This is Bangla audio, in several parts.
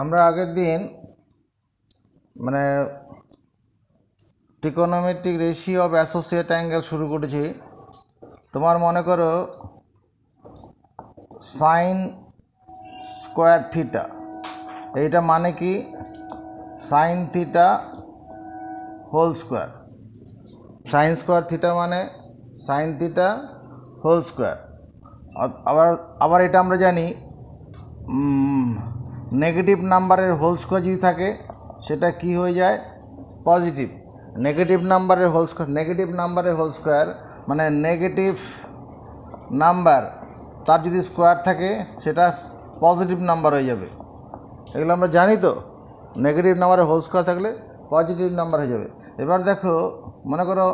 আমরা আগের দিন মানে trigonometric ratio of associate angle শুরু করেছি। তোমার মনে করো সাইন স্কোয়ার থিটা, এইটা মানে কি sine theta whole square. Sine square theta মানে সাইন থিটা হোল স্কোয়ার। আবার আবার এটা আমরা জানি নেগেটিভ নাম্বারের হোল স্কোয়ার যদি থাকে সেটা কি হয়ে যায়, পজিটিভ। নেগেটিভ নাম্বারের হোল স্কোয়ার মানে নেগেটিভ নাম্বার তার যদি স্কোয়ার থাকে সেটা পজিটিভ নাম্বার হয়ে যাবে। এগুলো আমরা জানি তো, নেগেটিভ নাম্বারের হোল স্কোয়ার থাকলে পজিটিভ নাম্বার হয়ে যাবে। এবার দেখো, মনে করো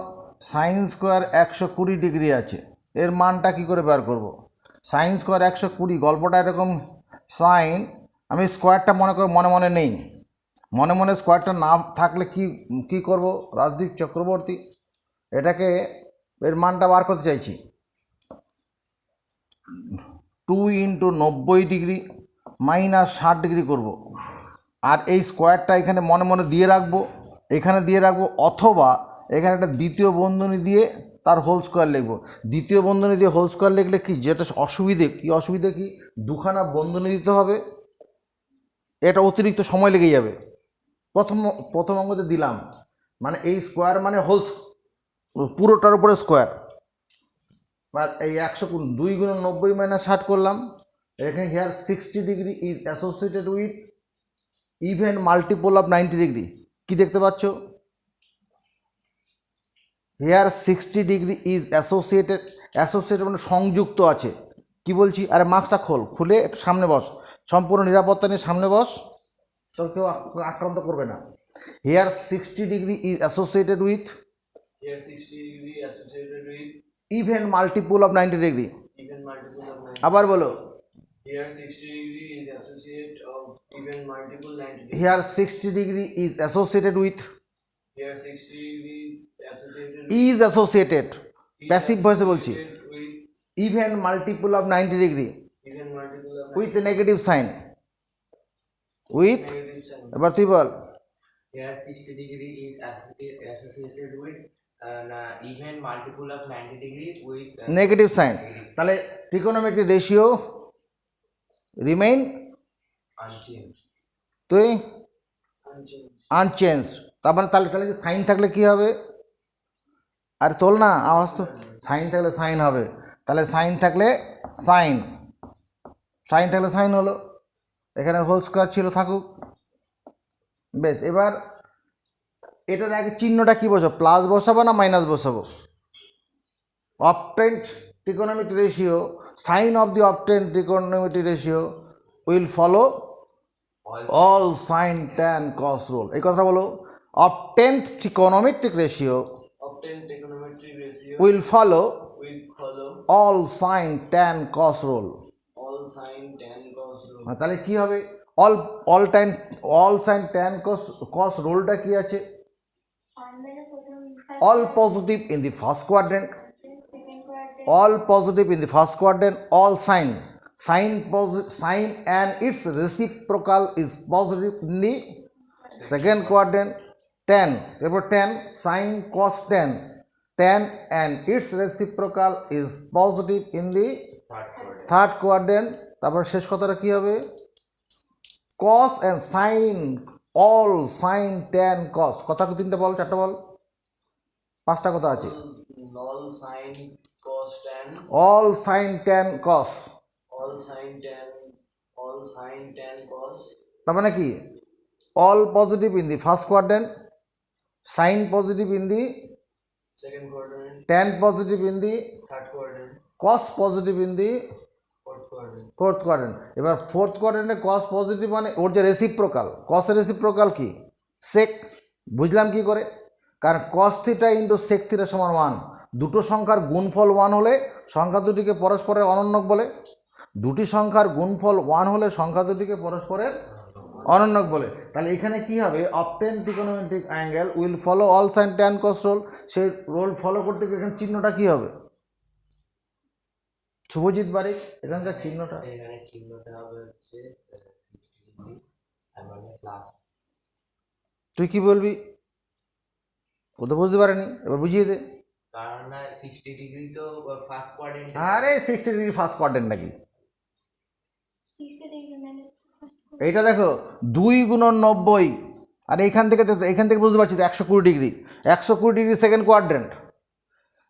সাইন স্কোয়ার 120 ডিগ্রি আছে, এর মানটা কি করে বের করব? সাইন স্কোয়ার 120, গল্পটা এরকম। সাইন, আমি স্কোয়ারটা মনে মনে নেই, মনে মনে স্কোয়ারটা না থাকলে কি করব রাজদীপ চক্রবর্তী, এটাকে এর মানটা বার করতে চাইছি। 2 × 90 ডিগ্রি মাইনাস 60 ডিগ্রি করব, আর এই স্কোয়ারটা এখানে মনে মনে দিয়ে রাখবো, এখানে দিয়ে রাখবো, অথবা এখানে একটা দ্বিতীয় বন্ধনী দিয়ে তার হোল স্কোয়ার লিখবো। দ্বিতীয় বন্ধনী দিয়ে হোল স্কোয়ার লিখলে কি যেটা অসুবিধে কি দুখানা বন্ধনী দিতে হবে, এটা অতিরিক্ত সময় লেগে যাবে। প্রথম অঙ্গতে দিলাম মানে এই স্কোয়ার মানে হোল পুরোটার উপরে স্কোয়ার, আর এই 2 × 90 - 60 করলাম। এখানে here 60 degree is associated with even multiple of 90 degree. কি দেখতে পাচ্ছ? হিয়ার 60 ডিগ্রি ইজ অ্যাসোসিয়েটেড মানে সংযুক্ত আছে। কি বলছি? আরে মাস্কটা খুলে একটু সামনে বস, সম্পূর্ণ নিরাপত্তা নিয়ে সামনে বস, তো কেউ আক্রান্ত করবে না। Here 60 degree is associated with even multiple of 90 degree. আবার বলো, Here 60 degree is associated of even multiple 90 degree. Here 60 degree is associated with. Here 60 degree is associated. Passive voice বলছি। with Even multiple of 90 degree. even multiple of With a negative sign. With. negative sign. এবার তুই বল। Here 60 degree is associated with even multiple of 90 degree with negative sign. তাহলে trigonometric ratio remain unchanged. তুই আনচেঞ্জড। তারপরে তাহলে সাইন থাকলে কি হবে? আর তোল না আওয়াজ তো। সাইন থাকলে সাইন হবে, তাহলে সাইন থাকলে সাইন হলো, এখানে হোল স্কোয়ার ছিল, থাকুক। বেশ, এবার এটার আগে চিহ্নটা কি বসাবো? প্লাস বসাবো না মাইনাস বসাবো? Obtained trigonometric ratio, sine of the obtained trigonometric ratio will follow all sign tan cos rule. এই কথাটা বলো, obtained trigonometric ratio will follow all sin tan cos rule. all sin tan cos rule. তাহলে কি হবে? all sin tan cos রুলটা কি আছে? all positive in the first quadrant, all sin and its reciprocal is positive in the second quadrant. tan, এরপর tan sin cos tan and its reciprocal is positive in the third quadrant. তারপর শেষ কথাটা কি হবে? cos and sin, all sin tan cos। কথা তিনটা বল, চারটা বল, পাঁচটা কথা আছে। all sin cos tan, all sin tan cos, all sin tan cos, তার মানে কি? all positive in the first quadrant, sin positive in the second quadrant, tan positive in the third quadrant, cos positive in the fourth quadrant. এবার ফোর্থ কোয়াড্রেন্টে cos পজিটিভ মানে ওর যে রেসিপ্রোকাল, cos-এর রেসিপ্রোকাল কি? sec। বুঝলাম কি করে? কারণ cos theta into sec theta সমান 1। দুটো সংখ্যার গুণফল 1 হলে সংখ্যা দুটিকে পরস্পরের অনন্যক বলে, দুটি সংখ্যার গুণফল 1 হলে সংখ্যা দুটিকে পরস্পরের অনন্যক বলে। তাহলে এখানে কি হবে? Obtained trigonometric angle will follow all sign tan cos rule. সেই রোল ফলো করতে গিয়ে এখানে চিহ্নটা কি হবে? শুভজিৎ বারিক, এখানকার চিহ্নটা এখানে চিহ্নটা হবে হচ্ছে আমি বলবো প্লাস। তুই কি বলবি? ও তো বুঝতে পারেনি, এবার বুঝিয়ে দে। কারণ না 60 ডিগ্রি তো ফার্স্ট কোয়াড্রেন্ট। আরে 60 ডিগ্রি ফার্স্ট কোয়াড্রেন্ট নাকি? 60 degree মানে এইটা দেখো 2 × 90, আর এখান থেকে বুঝতে পারছি তো 120 degree. 120 degree second quadrant.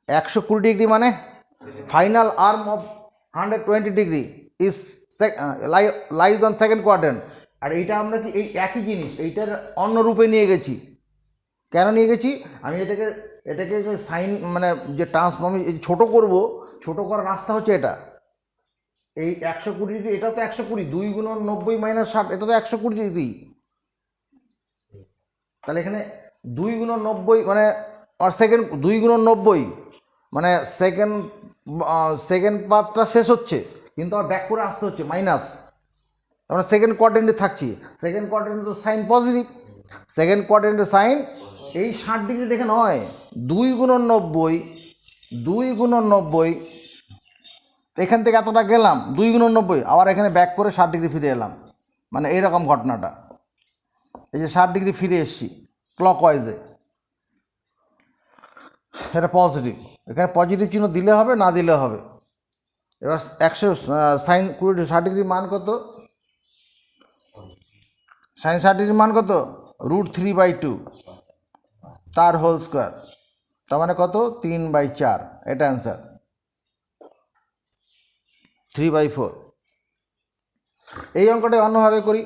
120 degree মানে final arm of 120 degree is lies on second quadrant. আর এইটা আমরা কি এই একই জিনিস এইটার অন্য রূপে নিয়ে গেছি। কেন নিয়ে গেছি? আমি এটাকে সাইন মানে যে ট্রান্সফর্ম ছোটো করব, ছোটো করার রাস্তা হচ্ছে এটা। এই 120 ডিগ্রি, এটা তো 120, 2 × 90 - 60, এটা তো 120 ডিগ্রি। তাহলে এখানে 2 × 90 মানে আর সেকেন্ড 2 × 90 মানে সেকেন্ড পার্টটা শেষ হচ্ছে, কিন্তু আর ব্যাক করে আসতে হচ্ছে মাইনাস। আমরা সেকেন্ড কোয়াড্রেন্টে থাকছি। সেকেন্ড কোয়াড্রেন্টে তো সাইন পজিটিভ। সেকেন্ড কোয়াড্রেন্টে সাইন এই 60 ডিগ্রি দেখে নয়, 2 × 90 এখান থেকে এতটা গেলাম 2 × 90, আবার এখানে ব্যাক করে 60 ডিগ্রি ফিরে এলাম, মানে এইরকম ঘটনাটা। এই যে 60 ডিগ্রি ফিরে এসছি ক্লকওয়াইজে, এটা পজিটিভ। এখানে পজিটিভ চিহ্ন দিলে হবে, না দিলে হবে। এবার 60 ডিগ্রি মান কত? সাইন 60 ডিগ্রি মান কত? √3/2 তার হোল স্কোয়ার, তার মানে কত? 3/4। এটা অ্যান্সার 3/4। এই অঙ্কটা অন্যভাবে করি।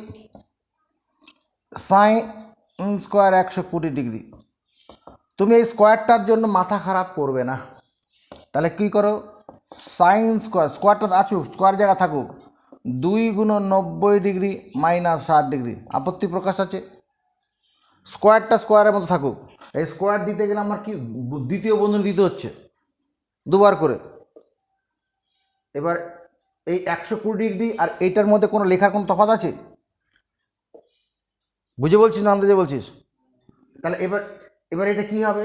Sine square 120 degree. তুমি এই স্কোয়ারটার জন্য মাথা খারাপ করবে না। তাহলে কী করো? সাইন স্কোয়ারটা আছুক, স্কোয়ার জায়গা থাকুক, 2 × 90 - 60 ডিগ্রি। আপত্তি প্রকাশ আছে? স্কোয়ারটা স্কোয়ারের মতো থাকুক। এই স্কোয়ার দিতে গেলে আমার কি দ্বিতীয় বন্ধনী দিতে হচ্ছে দুবার করে। এবার এই 120 ডিগ্রি আর এইটার মধ্যে কোনো লেখার কোনো তফাৎ আছে? বুঝে বলছিস না আন্দাজে বলছিস? তাহলে এবার এটা কী হবে?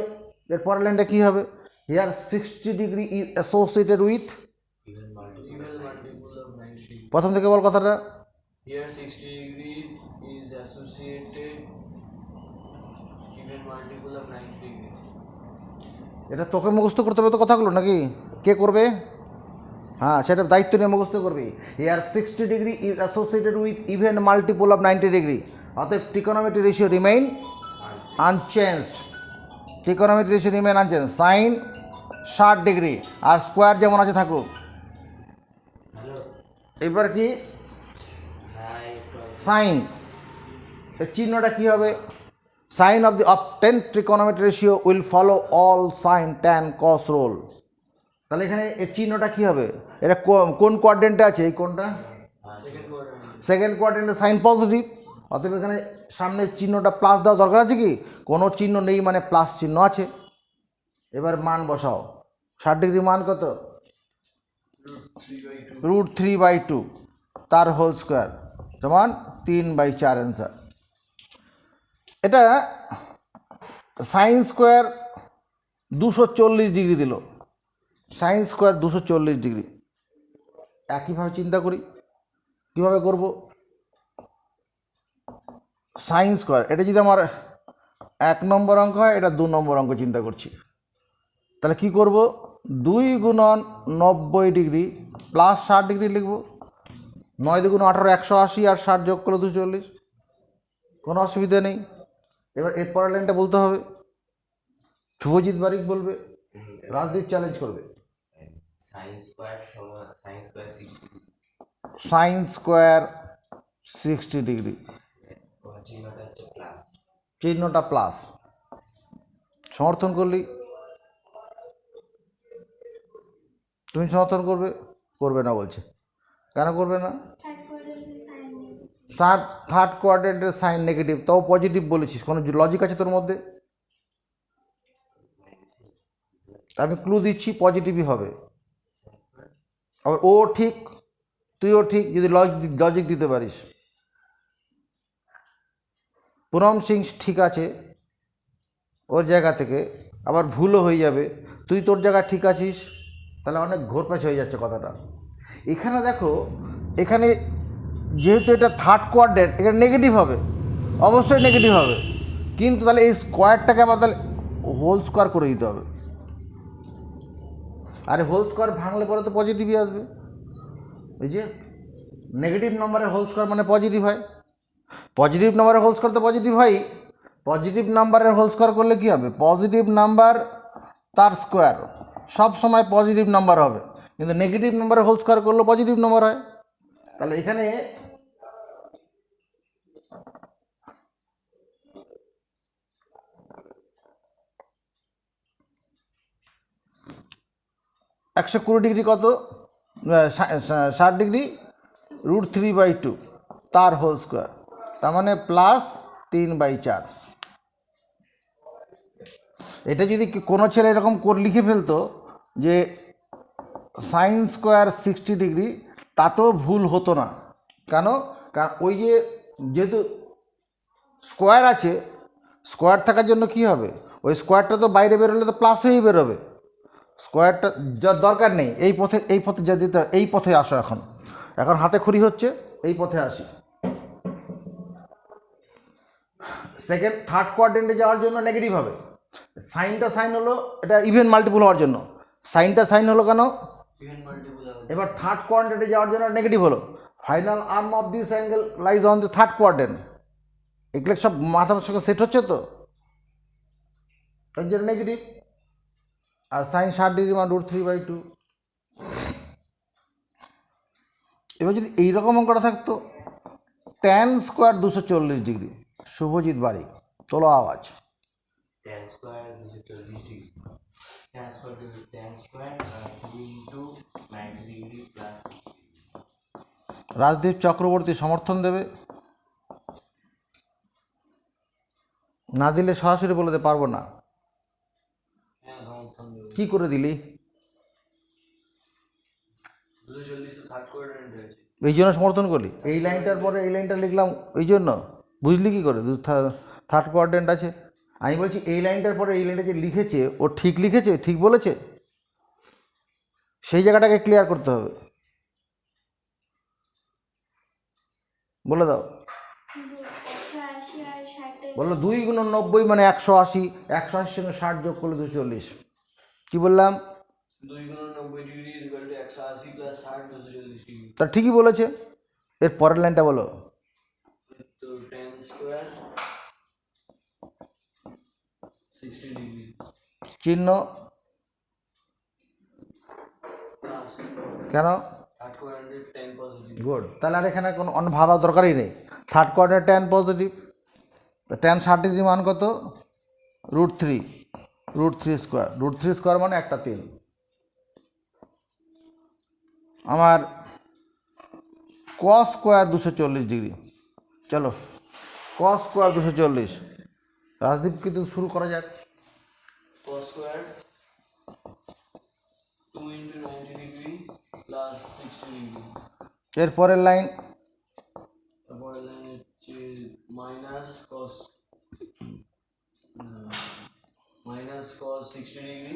এর পরের লাইনটা কী হবে? Here 60 degree is associated with, even multiple. Even multiple of 90 degree. প্রথম থেকে বল কথাটা। Here 60 degree is associated even multiple of 90 degree. এটা তোকে মুখস্থ করতে হবে তো কথাগুলো, নাকি কে করবে? হ্যাঁ, সেটার দায়িত্ব নিয়ে মুখস্থ করবি। Here 60 degree is associated with even multiple of 90 degree. অতএব trigonometry ratio remain unchanged. Trigonometry ratio remain unchanged. Sine 60 degree আর স্কোয়ার যেমন আছে থাকুক। হ্যালো। এবার কি হ্যাঁ একটু সাইন, এর চিহ্নটা কী হবে? Sign of the obtain trigonometry ratio will follow all sign tan cos rule. তাহলে এখানে এর চিহ্নটা কী হবে? এটা কোন কোয়াড্রেন্টে আছে? এই কোনটা? Second quadrant. সেকেন্ড কোয়াড্রেন্টে সাইন পজিটিভ। অতএব এখানে সামনের চিহ্নটা প্লাস দেওয়া দরকার আছে কি? কোনো চিহ্ন নেই মানে প্লাস চিহ্ন আছে। এবার মান বসাও। 60 ডিগ্রি মান কত? 3/2. √3/2 তার হোল স্কোয়ার সমান 3/4 অ্যান্সার। এটা সাইন স্কোয়ার 240 ডিগ্রি দিল। Sine square 240 degree. একইভাবে চিন্তা করি, কীভাবে করব? সাইন স্কোয়ার এটা যদি আমার 1 নম্বর অঙ্ক হয়, এটা 2 নম্বর অঙ্ক চিন্তা করছি। তাহলে কি করব? 2 × 90 ডিগ্রি প্লাস 60 ডিগ্রি লিখব। 9 × 18 180, আর 60 যোগ করলে 240। কোনো অসুবিধা নেই। এবার এর পরের লাইনটা বলতে হবে। শুভজিৎ বারিক বলবে, রাজদীপ চ্যালেঞ্জ করবে। সাইন স্কোয়ার সমান sine square 60 degree. Sine square 60 degree, চিহ্নটা হচ্ছে প্লাস। চিহ্নটা প্লাস। সমর্থন করলি? তুমি সমর্থন করবে? করবে না বলছে। কেন করবে না? third quarter sign নেই। থার্ড কোয়াড্রেন্টের সাইন নেগেটিভ, তাও পজিটিভ বলেছিস। কোনো লজিক আছে তোর মধ্যে? আমি ক্লু দিচ্ছি, পজিটিভই হবে। আবার ও ঠিক, তুইও ঠিক, যদি লজিক দিতে পারিস। পুনম সিং ঠিক আছে ওর জায়গা থেকে, আবার ভুলও হয়ে যাবে। তুই তোর জায়গায় ঠিক আছিস, তাহলে অনেক ঘোরপ্যাচ হয়ে যাচ্ছে কথাটা। এখানে দেখো, এখানে যেহেতু এটা থার্ড কোয়াড্রেন্ট, এটা নেগেটিভ হবে, অবশ্যই নেগেটিভ হবে, কিন্তু তাহলে এই স্কোয়ারটাকে আবার তাহলে হোল স্কোয়ার করে দিতে হবে। আরে হোল স্কোয়ার ভাঙলে পরে তো পজিটিভই আসবে। এই যে নেগেটিভ নম্বরের হোল স্কোয়ার মানে পজিটিভ হয়, পজিটিভ নম্বরের হোল স্কোয়ার তো পজিটিভ হয়। পজিটিভ নাম্বারের হোল স্কোয়ার করলে কী হবে? পজিটিভ নাম্বার তার স্কোয়ার সব সময় পজিটিভ নাম্বার হবে, কিন্তু নেগেটিভ নাম্বারের হোল স্কোয়ার করলে পজিটিভ নাম্বার হয়। তাহলে এখানে একশো কুড়ি ডিগ্রি কত? 60 ডিগ্রি √3/2 তার হোল স্কোয়ার, তার মানে +3/4। এটা যদি কোনো ছেলে এরকম করে লিখে ফেলতো যে সাইন স্কোয়ার 60 ডিগ্রি, তাতেও ভুল হতো না। কেন? কারণ ওই যে যেহেতু স্কোয়ার আছে, স্কোয়ার থাকার জন্য কি হবে? ওই স্কোয়ারটা তো বাইরে বেরোলে তো প্লাস হয়েই বেরোবে। স্কোয়ারটা যার দরকার নেই, এই পথে যা দিতে, এই পথে আসো। এখন হাতে খড়ি হচ্ছে, এই পথে আসি। থার্ড কোয়াড্রেন্টে যাওয়ার জন্য নেগেটিভ হবে। সাইনটা সাইন হলো, এটা ইভেন মাল্টিপুল হওয়ার জন্য সাইনটা সাইন হলো কেন? Even multiple হবে। এবার থার্ড কোয়াড্রেন্টে যাওয়ার জন্য নেগেটিভ হলো। Final arm of this angle lies on the third quadrant. এগুলো সব মাথার সঙ্গে সেট হচ্ছে তো, এর জন্য নেগেটিভ। আর সাইন 60 ডিগ্রি মান √3/2। এবার যদি এইরকম অঙ্কটা থাকতো, tan স্কোয়ার 240 ডিগ্রি, শুভজিৎ বারিক, তোলো আওয়াজ। tan square 240 degree. Tan square 2 into 90 degree plus Rajdeep Chakraborty সমর্থন দেবে, না দিলে সরাসরি বলে দিতে পারবো না। হ্যাঁ সমর্থন দেবো। কি করে দিলি? 240 তো থার্ড কোয়াড্রেন্টে আছে। এই জন্য সমর্থন করলি? এই লাইনটার পরে এই লাইনটা লিখলাম এই জন্য, বুঝলি কি করে থার্ড কোয়াড্রেন্ট আছে? আমি বলছি এই লাইনটার পরে এই লাইনটা যে লিখেছে, ও ঠিক লিখেছে, ঠিক বলেছে, সেই জায়গাটাকে ক্লিয়ার করতে হবে। বলে দাও। 180 আর 60 বললো 2 × 90 মানে 180, 180 সঙ্গে 60 যোগ করলে 240। কি বললাম? 2 × 90 ডিগ্রি = 180 + 60 240 ডিগ্রি। তা ঠিকই বলেছে। এর পরের লাইনটা বলো। তো tan স্কোয়ার 60 ডিগ্রি চিহ্ন প্লাস কেন? থার্ড কোয়াড্রেন্টে tan পজিটিভ। গুড। তাহলে আর এখানে কোনো অন্য ভাবার দরকারই নেই। Third quadrant tan positive, tan 60 degree মান কত? √3 স্কোয়ার, √3 স্কোয়ার মানে একটা 3। আমার cos স্কোয়ার 240 ডিগ্রি, চলো cos স্কোয়ার 240। রাজদীপ কিন্তু শুরু করা যাক। cos square 2 × 90 degree plus 60 degree. এর পরের লাইন তারপরে লাইন হচ্ছে মাইনাস cos 60 ডিগ্রি।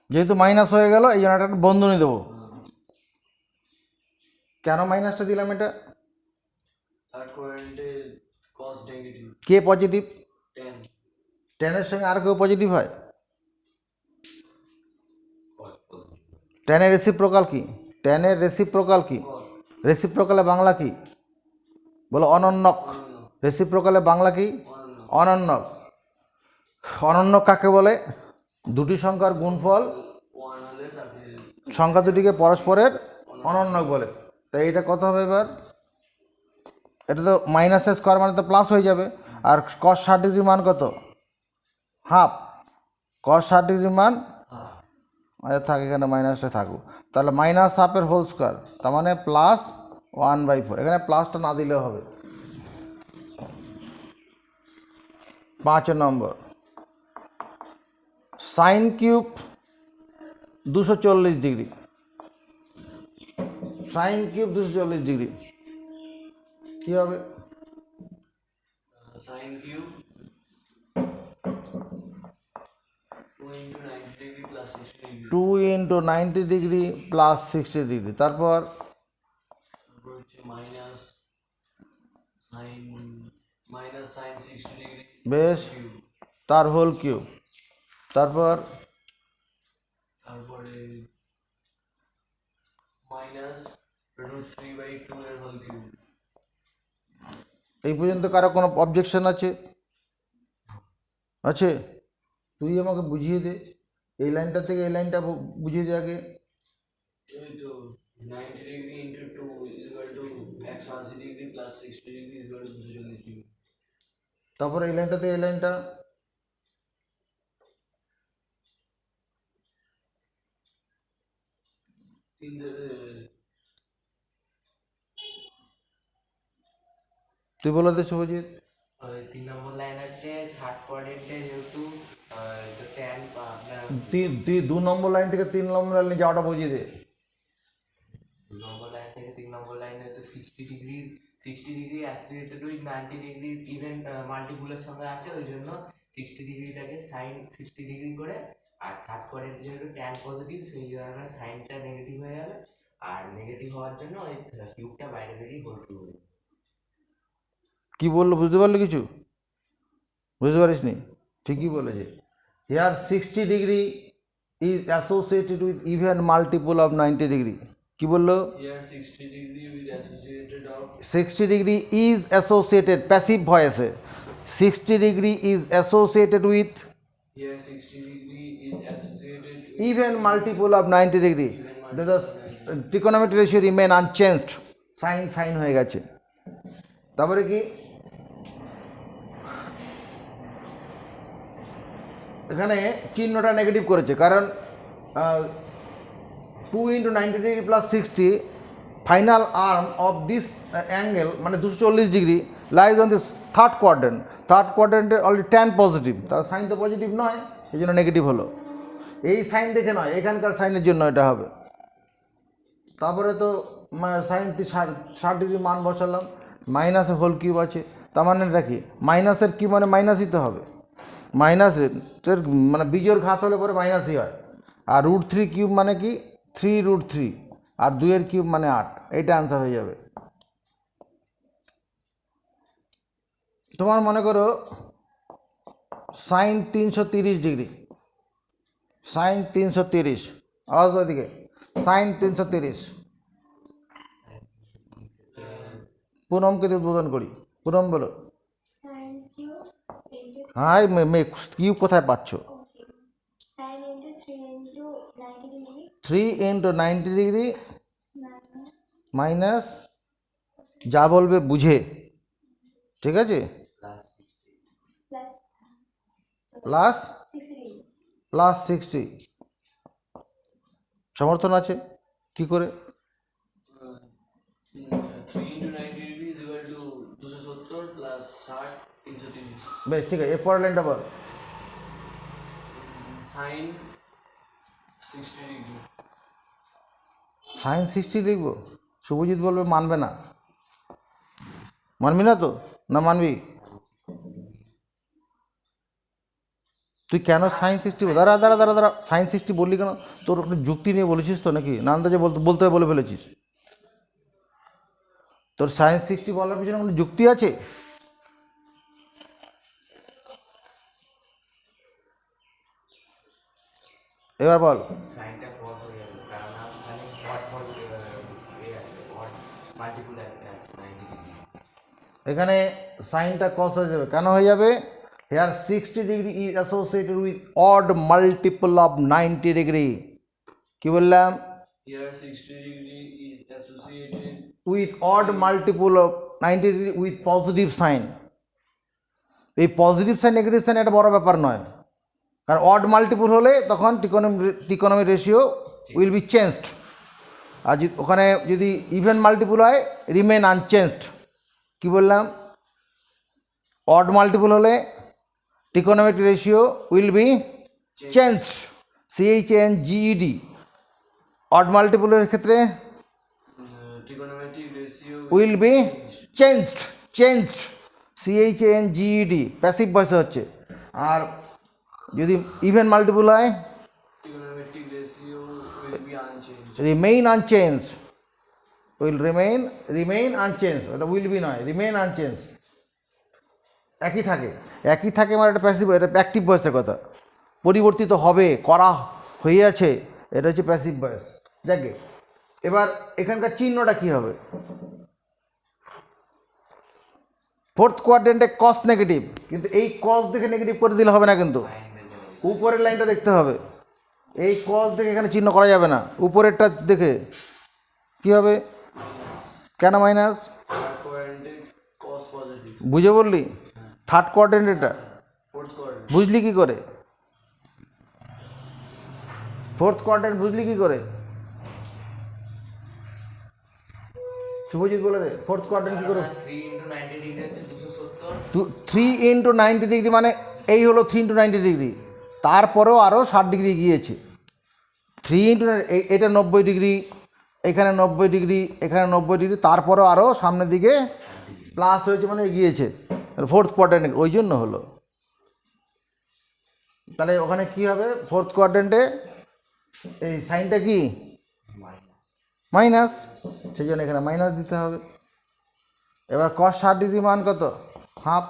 যেহেতু মাইনাস হয়ে গেল, এই জন্য একটা বন্ধনী দেবো। কেন মাইনাসটা দিলাম? এটা থার্ড কোয়াড্রেন্টে cos নেগেটিভ। কে পজিটিভ? tan টেনের সঙ্গে আর কেউ পজিটিভ হয়? টেনের রেসিপ্রোকাল কি? টেনের রেসিপ্রোকাল কি? রেসিপ্রোকালে বাংলা কি? বলো অনন্যক। রেসিপ্রোকালে বাংলা কি? অনন্যক। অনন্যক কাকে বলে? দুটি সংখ্যার গুণফল 1 হলে তাকে সংখ্যা দুটিকে পরস্পরের অনন্যক বলে। তাই এটা কত হবে এবার? এটা তো মাইনাসের স্কোয়ার মানে তো প্লাস হয়ে যাবে। আর cos 60 ডিগ্রি মান কত? হাফ। cos 60 ডিগ্রি মান আচ্ছা থাক, এখানে মাইনাসটা থাকুক। তাহলে -1/2 হোল স্কোয়ার, তার মানে +1/4। এখানে প্লাসটা না দিলেও হবে। 5 number, sine cube 240 degree. Sine cube 240 degree কী হবে? sin cube 2 × 90 degree plus 60 degree. 2 × 90 degree plus 60 degree. তারপর তারপর হচ্ছে minus sine 60 degree বেশ, cube তার হোল কিউব, তারপর তারপরে minus root 3/2 এর whole cube এই পর্যন্ত কারো কোনো অবজেকশন আছে? আছে? তুই আমাকে বুঝিয়ে দে, এই লাইনটা থেকে এই লাইনটা বুঝিয়ে দে আগে। এই তো 90 degree into 2 is equal to 180 degree plus 60 degree is equal to 240 degree তারপর এই লাইনটা থেকে এই লাইনটা, তুই বলে দে শুভজিৎ। 3 নম্বর লাইন হচ্ছে থার্ড কোয়াড্রেন্টে যেহেতু তো ট্যান আপনার তুই 2 নম্বর লাইন থেকে 3 নম্বর লাইনে যাওয়াটা বুঝিয়ে দে। 2 নম্বর লাইন থেকে 3 নম্বর লাইনে তো 60 degree associated with 90 degree even মাল্টিপুলের সঙ্গে আছে, ওই জন্য 60 ডিগ্রিটাকে সাইন 60 ডিগ্রি করে, আর থার্ড কোয়াড্রেন্টে যেহেতু ট্যান পজিটিভ সেই কারণে সাইনটা নেগেটিভ হয়ে যাবে, আর নেগেটিভ হওয়ার জন্য ওই কিউবটা বাইরে বেরিয়ে হোল কিউব হবে। কি বললো বুঝতে পারলি কিছু? বুঝতে পারিস নি? ঠিকই বলেছে। Here 60 degree is associated with even multiple of 90 degree. কি বললো? here 60 degree with associated of 60 degree is associated, passive ভয়েসে 60 degree is associated with here 60 degree is associated with even multiple of 90 degree. The trigonometric ratio remain unchanged. Sine হয়ে গেছে। তারপরে কি এখানে চিহ্নটা নেগেটিভ করেছে, কারণ 2 into 90 degree plus 60 final arm of this angle মানে 240 degree lies on this third কোয়াড্রেন্টে অলরেডি ট্যান পজিটিভ, তার সাইন তো পজিটিভ নয়, এই জন্য নেগেটিভ হলো। এই সাইন দেখে নয়, এখানকার সাইনের জন্য এটা হবে। তারপরে তো সাইন 60 ডিগ্রি মান বসালাম, মাইনাসে হোল কিউব আছে, তার মানে এটা কি মাইনাসের কিউব মানে মাইনাসই তো হবে, মাইনাসের মানে বিজোড় ঘাত হলে পরে মাইনাসই হয়। আর √3 কিউব মানে কি 3√3, আর 2 কিউব মানে 8, এইটা আনসার হয়ে যাবে। তোমার মনে করো সাইন 330 ডিগ্রি, সাইন 330, আওয়াজ ওইদিকে, সাইন 330। পুনমকে উদ্বোধন করি, পুনম বলো। Sin cube into high cube কোথায় পাচ্ছ? okay. Sin into 3 into 90 degree 3 into 90 degree minus minus যা বলবে বুঝে, ঠিক আছে, plus plus plus 60 degree. Plus 60। সমর্থন আছে কি করে? 3 into 90 degree is equal to 270 plus 60 330 বেশ ঠিক আছে, এর পরের লাইনটা বল। sin 60 degree সাইন 60 লিখবো? শুভজিৎ বলবে মানবে না, মানবি না তো? না মানবি? তুই কেন সাইন 60 দাঁড়া সাইন 60 বললি কেন? তোর একটা যুক্তি নিয়ে বলেছিস তো নাকি, না আন্দাজে বলতে বলে ফেলেছিস? তোর সাইন 60 বলার পিছনে কোনো যুক্তি আছে? এবার বল। সাইনটা ক্রস হয়ে যাবে, কারণ ওখানে হট আছে, হট মাল্টিপুল আছে 90 ডিগ্রি। এখানে সাইনটা কস হয়ে যাবে, কেন হয়ে যাবে? Here 60 degree is associated with odd multiple of 90 degree. কি বললাম? here 60 degree is associated with odd multiple of 90 degree with positive sine. এই পজিটিভ সাইন নেগেটিভ সাইন এটা বড় ব্যাপার নয়, কারণ অড মাল্টিপল হলে তখন ত্রিকোণমিতিক রেশিও উইল বি চেঞ্জড, আর ওখানে যদি ইভেন মাল্টিপল হয় রিমেন আনচেঞ্জড। কি বললাম? অড মাল্টিপল হলে ত্রিকোণমিতিক ratio will be changed, CHANGED। Odd মাল্টিপলের ক্ষেত্রে trigonometric ratio will be changed, CHANGED, passive ভয়েসে হচ্ছে। আর যদি ইভেন মাল্টিপল হয় trigonometric ratio will be unchanged remain unchanged, will remain unchange, ওটা উইল বি নয়, রিমেইন আনচেঞ্জ, একই থাকে মানে এটা প্যাসিভ, এটা অ্যাক্টিভ ভয়েসের কথা, পরিবর্তিত হবে, করা হয়ে আছে, এটা হচ্ছে প্যাসিভ ভয়েস। যাকে এবার এখানকার চিহ্নটা কী হবে? ফোর্থ কোয়াড্রেন্টে কস নেগেটিভ, কিন্তু এই কস দেখে নেগেটিভ করে দিলে হবে না, কিন্তু উপরের লাইনটা দেখতে হবে। এই কস দেখে এখানে চিহ্ন করা যাবে না, উপরেরটা দেখে কী হবে? কেন মাইনাস? থার্ড কোয়াড্রেন্টে কস পজিটিভ। বুঝে বললি? থার্ড কোয়াড্রেন্ট এটা ফোর্থ কোয়াড্রেন্ট বুঝলি কি করে? ফোর্থ কোয়াড্রেন্ট বুঝলি কি করে? শুভজিৎ বলে দে, ফোর্থ কোয়াড্রেন্ট কী করে? 3 × 90 ডিগ্রি হচ্ছে 270। 3 × 90 ডিগ্রি মানে এই হলো 3 × 90 ডিগ্রি, তারপরেও আরও 60 ডিগ্রি গিয়েছে। 3 × এটা 90 ডিগ্রি, এখানে 90 ডিগ্রি, এখানে 90 ডিগ্রি, তারপরেও আরও সামনের দিকে প্লাস হয়েছে, মানে এগিয়েছে। ফোর্থ কোয়াড্রেন্টে ওই জন্য হলো। তাহলে ওখানে কি হবে? ফোর্থ কোয়াড্রেন্টে এই সাইনটা কি? মাইনাস, সেই জন্য এখানে মাইনাস দিতে হবে। এবার cos 60 ডিগ্রি মান কত? হাফ।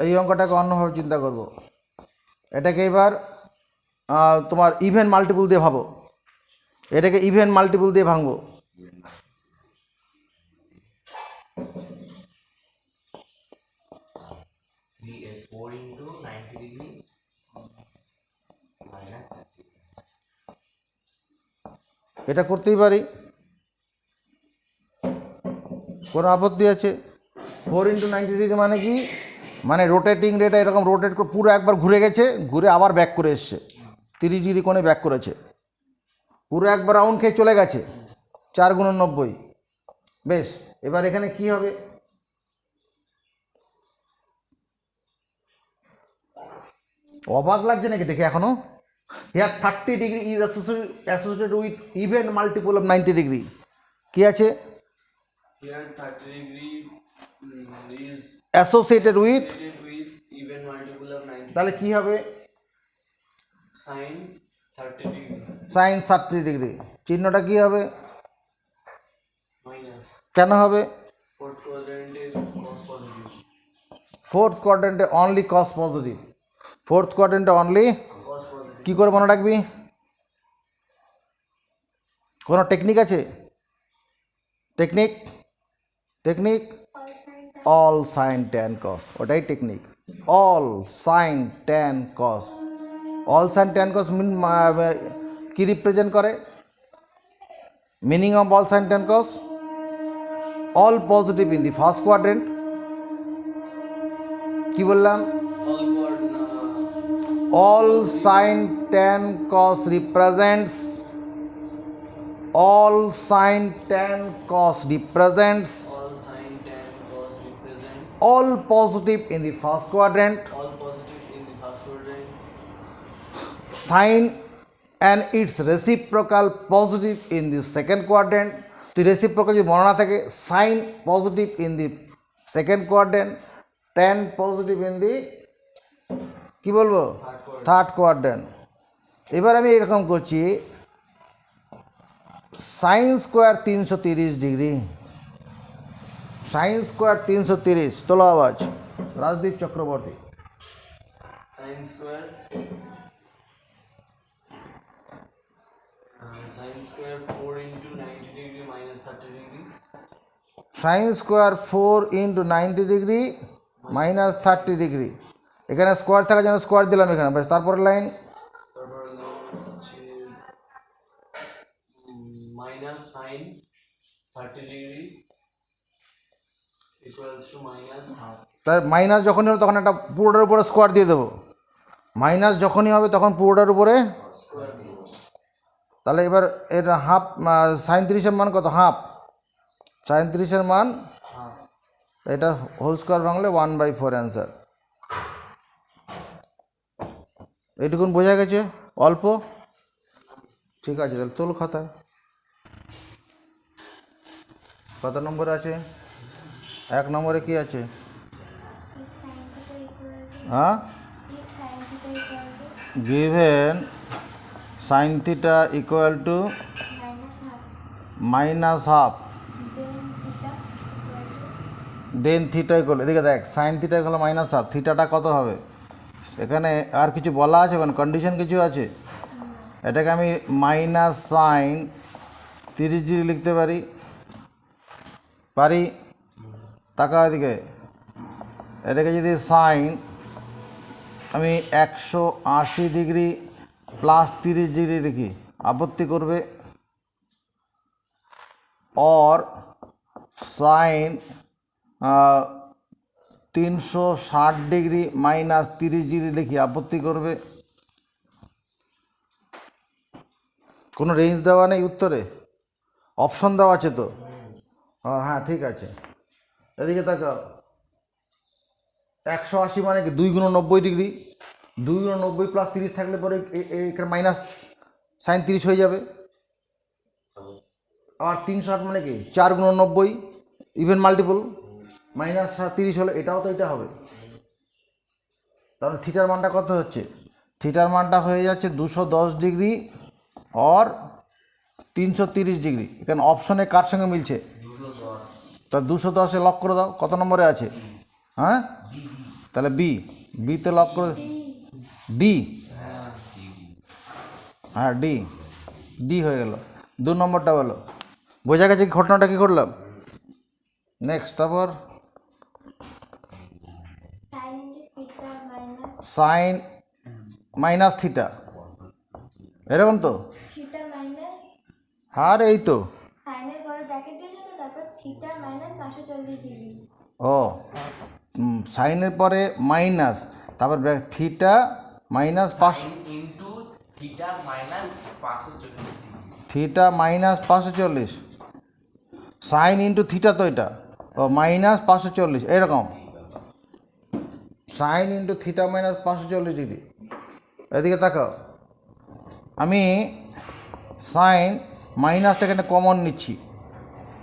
এই অঙ্কটাকে অন্যভাবে চিন্তা করব, এটাকে এবার তোমার ইভেন মাল্টিপুল দিয়ে ভাবো, এটাকে ইভেন মাল্টিপুল দিয়ে ভাঙবো। Four into 90 degree minus 30। এটা করতেই পারি, কোনো আপত্তি আছে? 4 × 90 ডিগ্রি মানে কি? মানে রোটেটিং রেট, এরকম রোটেট করে পুরো একবার ঘুরে গেছে, ঘুরে আবার ব্যাক করে এসছে, 30 ডিগ্রি কোণে ব্যাক করেছে, পুরো একবার রাউন্ড খেয়ে চলে গেছে, 4 × 90। বেশ, এবার এখানে কি হবে? অবাক লাগছে নাকি দেখে এখনো? Here 30 degree is associated with even multiple of 90 degree. কি আছে? here 30 degree is associated with, associated with even multiple of 90 তাহলে কি হবে? sin 30 degree সাইন 30 ডিগ্রি, চিহ্নটা কি হবে? minus কেন হবে? fourth quadrant is cos positive fourth কোয়াড্রেন্টে অনলি কস পজিটিভ, ফোর্থ কোয়াড্রেন্টে অনলি। cos positive কী করে মনে রাখবি? কোনো টেকনিক আছে? Technique all sign tan cos, ওটাই টেকনিক। All sign tan cos, all sign tan cos কি রিপ্রেজেন্ট করে? Meaning of all sign tan cos, all positive in the first quadrant. কি বললাম? all sin tan cos represents, all sin tan cos represents all sin tan cos represent all positive in the first quadrant, all positive in the first quadrant sin and its reciprocal positive in the second quadrant. তো রেসিপ্রোকাল যদি মনে না থাকে, sine positive in the second quadrant, tan positive in the কি বলবো থার্ড কোয়াড্রেন্ট। এবার আমি এরকম করছি, sine square 330 degree, sine square 330, তোলো আওয়াজ, Rajdeep Chakraborty. sin square 4 into 90 degree minus 30 degree sine square 4 × 90 degree minus 30 degree, এখানে স্কোয়ার থাকার জন্য স্কোয়ার দিলাম এখানে, ব্যাস। তারপরে লাইন তারপর হচ্ছে minus sin 30 degree equals to minus half তার মাইনাস যখনই হবে তখন একটা পুরোটার উপরে স্কোয়ার দিয়ে দেবো, মাইনাস যখনই হবে তখন পুরোটার উপরে। square দিব তাহলে এবার এটা হাফ, সাইন 30-এর মান কত? হাফ। সাইন 30-এর মান half এটা হোল স্কোয়ার ভাঙলে 1/4 অ্যান্সার। এইটুকুন বোঝা গেছে? অল্প, ঠিক আছে। তাহলে তোল খাতায় কত নম্বর আছে? 1 নম্বরে কি আছে? হ্যাঁ, given sin theta equal to minus half then theta equal then theta equal, এদিকে দেখ sine theta equal minus half, থিটাটা কত হবে? এখানে আর কিছু বলা আছে, কোনো কন্ডিশন কিছু আছে? এটাকে আমি মাইনাস সাইন 30 ডিগ্রি লিখতে পারি, পারি? তাকাও এদিকে, এটাকে যদি সাইন আমি 180 ডিগ্রি প্লাস 30 ডিগ্রি লিখি, আপত্তি করবে? और साइन 360 ডিগ্রি মাইনাস 30 ডিগ্রি লিখি, আপত্তি করবে? কোনো রেঞ্জ দেওয়া নেই উত্তরে, অপশন দেওয়া আছে তো? হ্যাঁ ঠিক আছে, এদিকে তাকাও। 180 মানে কি 2 গুণ 90 ডিগ্রি, 2 গুণ 90 প্লাস 30 থাকলে পরে এখানে মাইনাস সাইন 30 হয়ে যাবে। আর 360 মানে কি 4 গুণ 90, ইভেন মাল্টিপল, মাইনাস 30 হলে এটাও তো এটা হবে। তাহলে থিটার মানটা কত হচ্ছে? থিটার মানটা হয়ে যাচ্ছে 210 ডিগ্রি और 330 ডিগ্রি। এখানে অপশনে কার সঙ্গে মিলছে? 210 লক করে দাও, কত নম্বরে আছে? হ্যাঁ তাহলে বিতে লক করে, ডি, হ্যাঁ ডি হয়ে গেল। 2 নম্বরটা বলো, বোঝা গেছে ঘটনাটা কী করলাম? নেক্সট, তারপর sin into theta minus sine minus theta, এরকম তো? theta minus আর এই তো, সাইনের পরে ব্র্যাকেট দিয়েছে তো, তারপর থিটা মাইনাস 540 ডিগ্রি। ও সাইনের পরে মাইনাস, তারপর theta minus 5, into theta minus 540 theta minus 540, sign into theta তো এটা, ও মাইনাস 540, এরকম sign into theta minus 540 degree. এদিকে তাকাও, আমি সাইন মাইনাসটা এখানে কমন নিচ্ছি,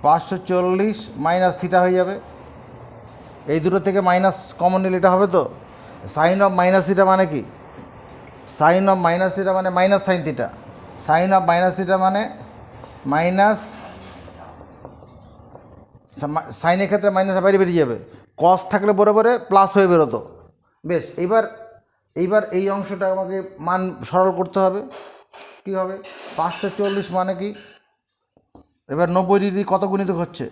540 মাইনাস থিটা হয়ে যাবে। এই দুটো থেকে মাইনাস কমন নিলে এটা হবে তো? সাইন অফ মাইনাস থিটা মানে কি? সাইন অফ মাইনাস থিটা মানে minus sine theta, sine of minus theta মানে মাইনাস, সাইনের ক্ষেত্রে মাইনাস বাইরে বেরিয়ে যাবে, কস থাকলে বরাবরে প্লাস হয়ে বেরোতো। বেশ, এইবার এই অংশটা আমাকে মান সরল করতে হবে। কী হবে? 540 মানে কি? এবার 90 ডিগ্রি কত গুণিত হচ্ছে?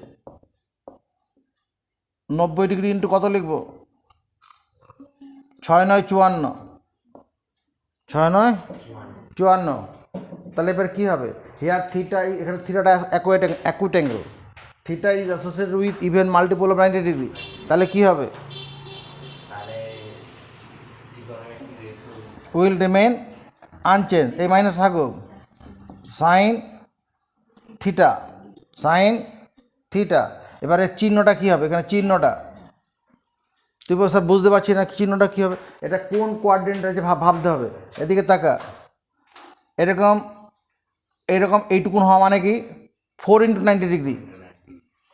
90 ডিগ্রি ইন্টু কত লিখব? 6 9 54, 6 9 54। তাহলে এবার কী হবে? হেয়ার থিটা, এখানে থিটাটা acute angle, theta is associated with even multiple of 90 degree. তাহলে কী হবে? তাহলে trigonometric ratio will remain unchange, এই মাইনাস থাকুক, সাইন থিটা, সাইন থিটা। এবারে চিহ্নটা কী হবে? এখানে চিহ্নটা তুই বল স্যার বুঝতে পারছি না চিহ্নটা কী হবে, এটা কোন কোয়াড্রেন্ট আছে ভাবতে হবে। এদিকে তাকা, এরকম এইটুকুন হওয়া মানে কি 4 ইন্টু 90 ডিগ্রি,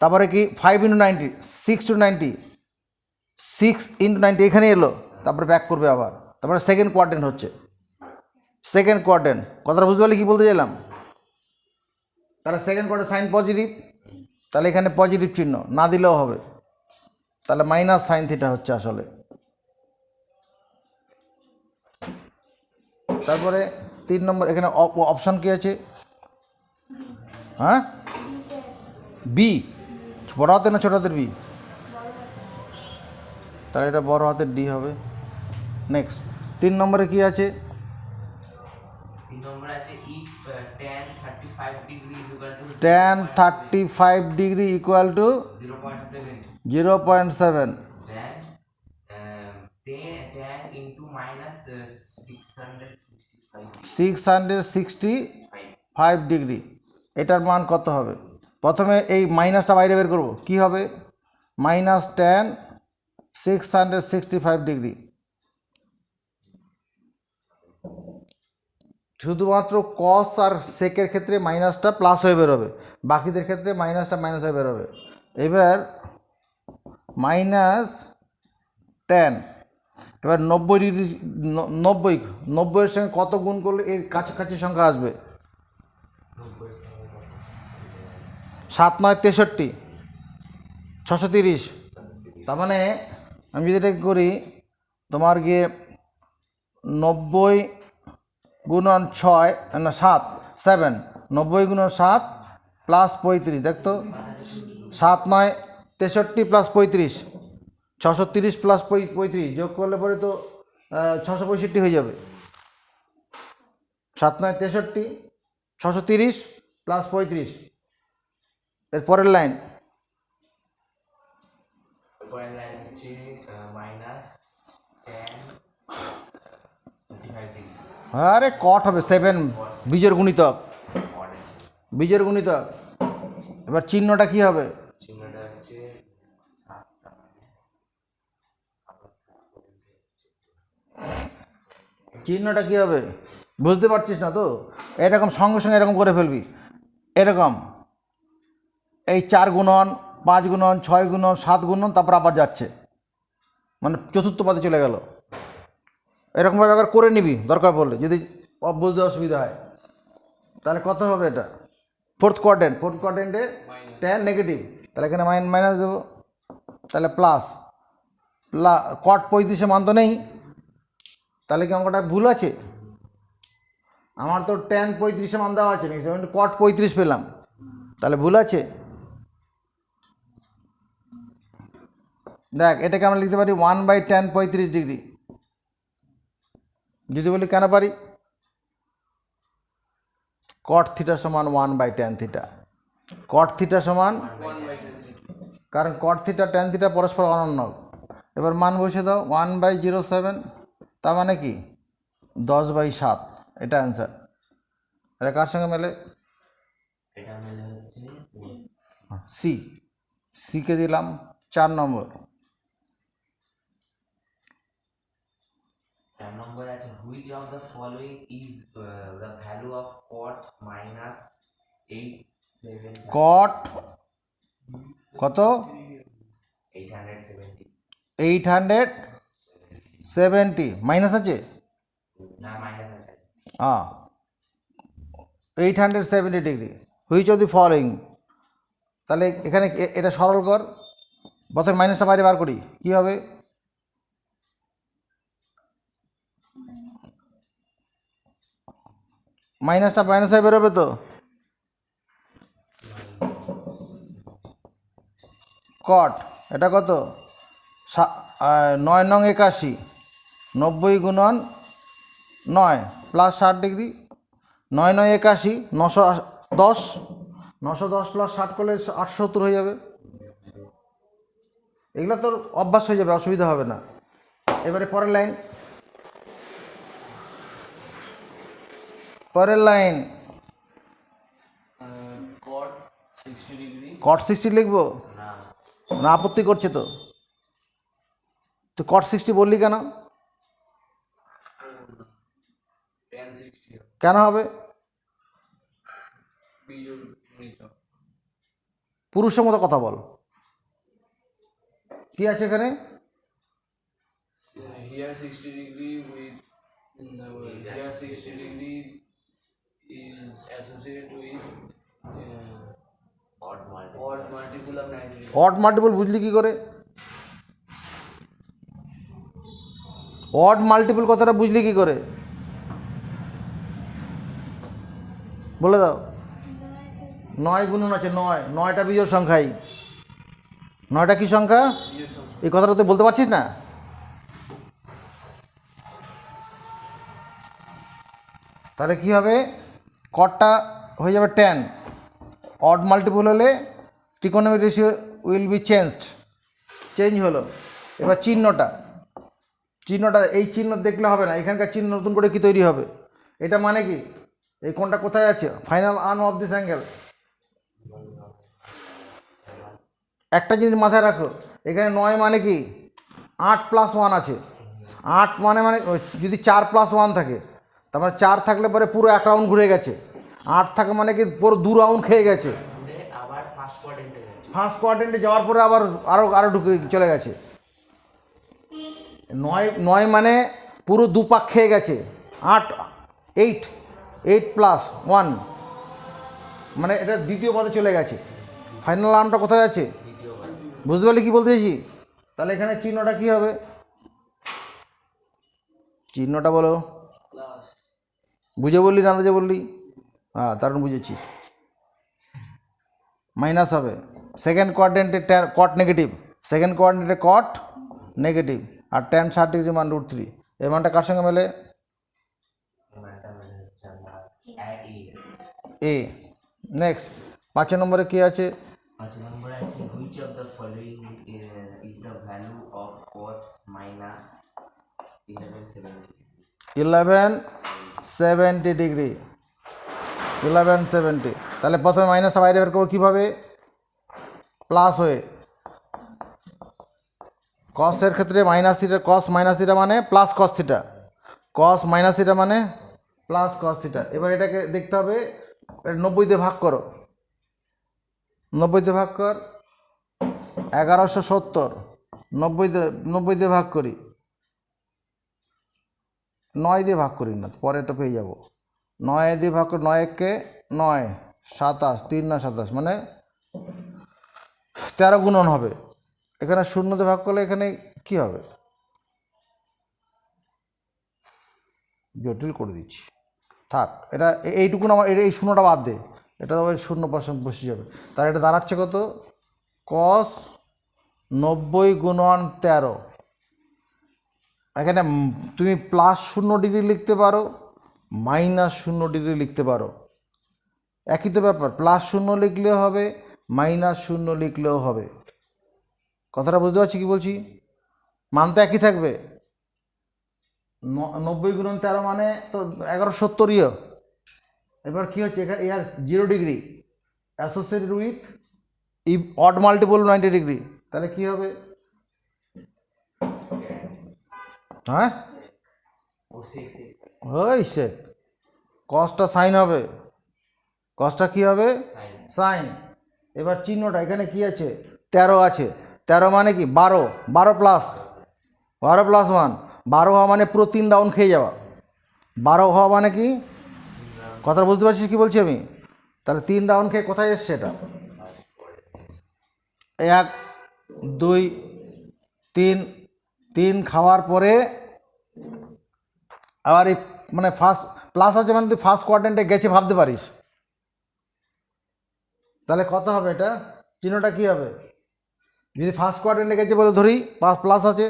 তারপরে কি 5 ইন্টু 90, 6 টু 90, 6 ইন্টু 90 এখানে এলো, তারপরে ব্যাক করবে আবার, তারপরে সেকেন্ড কোয়াড্রেন্ট হচ্ছে, সেকেন্ড কোয়াড্রেন্ট। কথাটা বুঝতে পারলি কী বলতে চাইলাম? তাহলে সেকেন্ড কোয়াড্রেন্ট সাইন পজিটিভ, তাহলে এখানে পজিটিভ চিহ্ন না দিলেও হবে, তাহলে মাইনাস সাইন থিটা হচ্ছে আসলে। তারপরে 3 নম্বর, এখানে অপশান কী আছে? হ্যাঁ বি, বড় হাতের না ছোট হাতের বি? তাহলে এটা বড় হাতের ডি হবে। নেক্সট 3 নম্বরে কী আছে? 3 নম্বর আছে if tan 35 degree is equal to tan 35 degree equal to 0.7, 0.7, then tan into minus 665 degree, এটার মান কত হবে? প্রথমে এই মাইনাসটা বাইরে বের করব, কি হবে? মাইনাস tan 665 ডিগ্রি, শুধুমাত্র কস আর সেকের ক্ষেত্রে মাইনাসটা প্লাস হয়ে বেরোবে, বাকিদের ক্ষেত্রে মাইনাসটা মাইনাস হয়ে বেরোবে। এবার মাইনাস tan, এবার 90 ডিগ্রি, 90-এর সঙ্গে কত গুণ করলে এর কাছাকাছি সংখ্যা আসবে? 7 9 63, 630। তার মানে আমি যদি এটা করি তোমার গিয়ে 90 গুণন 6 না 7 7, 90 গুণন 7 প্লাস 35, দেখতো 7 9 63 প্লাস 35, 630 প্লাস 35 যোগ করলে পরে তো 665 হয়ে যাবে। 7 9 63, 630 প্লাস 35। এর পরের লাইন পরের লাইন হচ্ছে মাইনাস 10 35 ডিগ্রি। আরে কট হবে 7, বীজের গুণিতক, বীজের গুণিতক। এবার চিহ্নটা কি হবে? চিহ্নটা হচ্ছে চিহ্নটা কি হবে বুঝতে পারছিস না তো? এরকম সঙ্গে সঙ্গে এরকম করে ফেলবি, এরকম এই 4 গুণন 5 গুণন 6 গুণন 7 গুণন, তারপর আবার যাচ্ছে, মানে চতুর্থ পদে চলে গেল। এরকমভাবে একবার করে নিবি দরকার পড়লে, যদি বুঝতে অসুবিধা হয়। তাহলে কত হবে এটা? ফোর্থ কোয়াড্রেন্টে 10 নেগেটিভ, তাহলে এখানে মাইনাস দেবো, তাহলে প্লাস কট 35 মান তো নেই, তাহলে কি অঙ্কটা ভুল আছে? আমার তো 10 35 মান দেওয়া আছে, কট 35 পেলাম, তাহলে ভুল আছে। দেখ এটাকে আমরা লিখতে পারি 1/10 35 ডিগ্রি। যদি বলি কেন পারি? কট থিটা সমান 1/10 থিটা, কট থিটা সমান, কারণ কট থিটা ট্যান থিটা পরস্পর অনন্য। এবার মান বসে দাও 1/07, তার মানে কি 10/7, এটা অ্যান্সার। এটা কার সঙ্গে মেলে? এটা মেলে হচ্ছে সিকে দিলাম 4 নম্বর। 4 নম্বর আছে which of the following is the value of caught minus 870 কট কত? 870 870 মাইনাস আছে, না মাইনাস আছে। হ্যাঁ 870 degree, which of the following. তাহলে এখানে এটা সরল কর, প্রথমে মাইনাসটা বাইরে বার করি, কী হবে? মাইনাসটা মাইনাস হয়ে বেরোবে তো। কট এটা কত? 9 নং 81, 90 গুণন 9 প্লাস 60 ডিগ্রি, 9 9 81, 910, 910 প্লাস 60 করলে 870 হয়ে যাবে। এগুলো তোর অভ্যাস হয়ে যাবে, অসুবিধা হবে না। এবারে পরের লাইন, পরের লাইন cot 60 degree কট 60 লিখবো না? আপত্তি করছে তো? তো কট 60 বললি কেন? tan 60 কেন হবে? বিয়োগ গুণিতক। পুরুষের মতো কথা বল, কি আছে এখানে? Here 60 degree with here 60 degree is associated with odd multiple odd multiple of 90 degree. Odd multiple বুঝলি কি করে? অড মাল্টিপল কথাটা বুঝলি কি করে বলে দাও। 9 গুণন আছে 9, 9টা বিজোড় সংখ্যাই, 9টা কি সংখ্যা? এই কথাটা তুই বলতে পারছিস না? তাহলে কি হবে? কটটা হয়ে যাবে 10, অড মাল্টিপল হলে trigonometric ratio will be change হলো। এবার চিহ্নটা এই চিহ্ন দেখলে হবে না, এখানকার চিহ্ন নতুন করে কি তৈরি হবে? এটা মানে কি? এই কোণটা কোথায় আছে? Final arm of this angle. একটা জিনিস মাথায় রাখো, এখানে 9 মানে কি 8 + 1 আছে। 8 মানে যদি 4 + 1 থাকে, তার মানে 4 থাকলে পরে পুরো 1 রাউন্ড ঘুরে গেছে, 8 থাকে মানে কি পুরো 2 রাউন্ড খেয়ে গেছে। আবার ফার্স্ট কোয়াড্রেন্টে যাচ্ছে, ফার্স্ট কোয়াড্রেন্টে যাওয়ার পরে আবার আরও ঢুকে চলে গেছে। 9 মানে পুরো 2 পাক খেয়ে গেছে। 8 + 1 মানে এটা দ্বিতীয় পদে চলে গেছে। ফাইনাল আর্মটা কোথায় আছে? দ্বিতীয় বার বুঝতে পারলি কী বলতে চাইছি? তাহলে এখানে চিহ্নটা কী হবে? চিহ্নটা বলো। প্লাস বুঝে বললি না আন্দাজে বললি? হ্যাঁ, দারুণ বুঝেছিস। মাইনাস হবে সেকেন্ড কোয়াড্রেন্টে কট নেগেটিভ, সেকেন্ড কোয়াড্রেন্টে কট নেগেটিভ, আর tan 60° মান √3। এই মানটা কার সঙ্গে মেলে? মানটা মানে হচ্ছে আমরা অ্যাড এ। নেক্সট 5 নম্বরে কী আছে? 5 নম্বরে আছে which of the following is the value of cos minus 1170°। 1170। তাহলে প্রথমে মাইনাসটা বাইরে বের করবো কীভাবে? প্লাস হয়ে। কসের ক্ষেত্রে minus theta, cos minus theta মানে plus cos theta, cos minus theta মানে প্লাস কস থিটা। এবার এটাকে দেখতে হবে, 90 দিয়ে ভাগ করো, 90 দিয়ে ভাগ কর, 1170। 90 দিয়ে ভাগ করি, 9 দিয়ে ভাগ করি না, পরে এটা পেয়ে যাব। 9 দিয়ে ভাগ করি, 9 কে 9, 27, 3 9 27 মানে 13 গুণন হবে। এখানে 0 দিয়ে ভাগ করলে এখানে কি হবে? জটিল করে দিচ্ছি, থাক। এটা এইটুকুন আমার, এই শূন্যটা বাদ দে, এটা ওই 0% বসে যাবে। তাহলে এটা দাঁড়াচ্ছে কত? cos 90 গুণন 13। এখানে তুমি +0° লিখতে পারো, -0° লিখতে পারো, একই তো ব্যাপার। +0 লিখলেও হবে, -0 লিখলেও হবে। কথাটা বুঝতে পারছি কি বলছি? মান তো একই থাকবে। 90 গুণন 13 মানে তো 1170। এবার কী হচ্ছে, এখানে ইয়ার 0° অ্যাসোসিয়েটেড উইথ অড মাল্টিপল 90°। তাহলে কী হবে? হ্যাঁ, ও 6 ওই সে কসটা সাইন হবে, কসটা কী হবে? সাইন। এবার চিহ্নটা এখানে কি আছে? 13 আছে। 13 মানে কি? 12, 12 প্লাস 1, 12 হওয়া মানে পুরো 3 রাউন্ড খেয়ে যাওয়া। 12 হওয়া মানে কি? কথা বুঝতে পারছিস কি বলছি আমি? তাহলে 3 রাউন্ড খেয়ে কোথায় এসছে এটা? 1 2 3, 3 খাওয়ার পরে আবার এই মানে ফার্স্ট প্লাস আছে মানে তুই ফার্স্ট কোয়াড্রেন্টে গেছে ভাবতে পারিস। তাহলে কত হবে এটা? চিহ্নটা কী হবে? যদি ফার্স্ট কোয়াড্রেন্টে গেছে বলে ধরি, প্লাস আছে,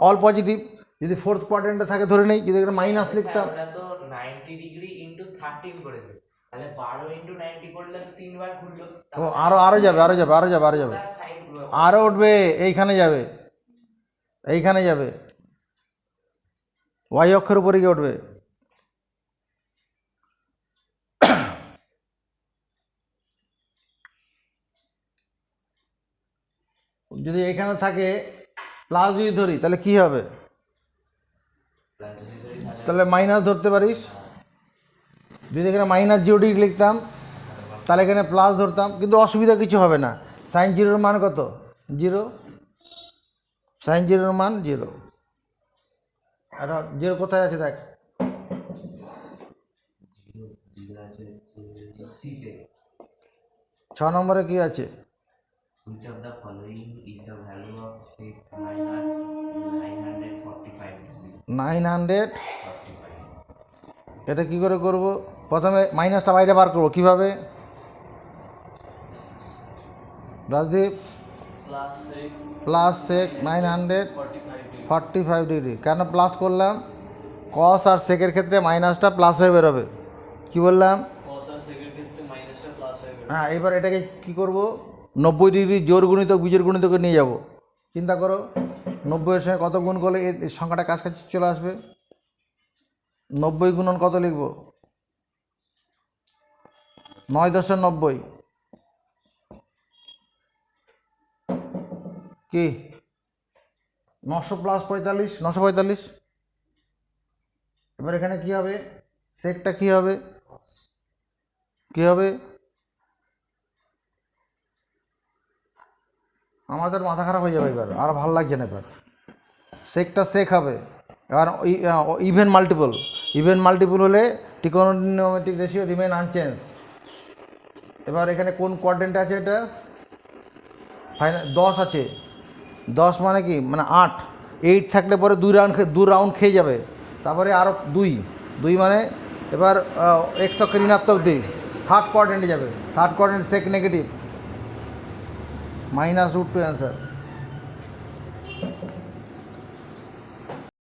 অল পজিটিভ। যদি ফোর্থ কোয়াড্রেন্টে থাকে ধরে নেই, যদি এটা মাইনাস লিখতাম। ওটা তো 90° ইন্টু 13 করে দেবে, তাহলে 12 ইন্টু 90 করলে তো 3 বার ঘুরলো। ও আরও যাবে, আরও উঠবে, এইখানে যাবে, এইখানে যাবে, ওয়াই অক্ষের উপরে গিয়ে উঠবে। যদি এখানে থাকে প্লাস যদি ধরি তাহলে কি হবে? প্লাস যদি ধরি তাহলে মাইনাস ধরতে পারিস। যদি এখানে -0° লিখতাম তাহলে এখানে প্লাস ধরতাম, কিন্তু অসুবিধা কিছু হবে না। sin 0 মান কত? 0। sin 0 মান 0। আর 0 কোথায় আছে দেখ? 6 নম্বরে কি আছে? which of the following is the value of sec minus 945 900। এটা কি করে করব? প্রথমে মাইনাসটা বাইরে বার করব কিভাবে? Rajdeep, plus sec 945°। কেন প্লাস করলাম? কস আর সেকের ক্ষেত্রে মাইনাসটা প্লাস হয়ে বেরোবে। কি বললাম? cos আর সেকেন্ড ক্ষেত্রে মাইনাসটা প্লাস হয়ে গেল। হ্যাঁ, এবার এটাকে কি করব? 90° জোর গুণিতক বিজোড় গুণিতকে নিয়ে যাব। চিন্তা করো, 90 এর সঙ্গে কত গুণ করলে এর সংখ্যাটা কাছাকাছি চলে আসবে? 90 গুণন কত লিখব? 9×90 কি? 900 + 45, 945। এবার এখানে কি হবে? সেকটা কি হবে? কি হবে? আমাদের মাথা খারাপ হয়ে যাবে এবার, আর ভালো লাগছে না এবার। সেকটা সেক হবে। এবার ইভেন মাল্টিপল হলে ট্রিগোনোমেট্রিক রেশিও রিমেন আনচেঞ্জ। এবার এখানে কোন কোয়াড্রেন্টে আছে এটা? ফাইনাল 10 আছে, 10 মানে কি, মানে 8, 8 থাকলে পরে 2 রাউন্ড খেয়ে যাবে, তারপরে আরও 2 মানে এবার এক্স অক্ষে ঋণাত্মক দিক, থার্ড কোয়াড্রেন্টে যাবে, থার্ড কোয়াড্রেন্ট সেক নেগেটিভ, -√2 অ্যান্সার।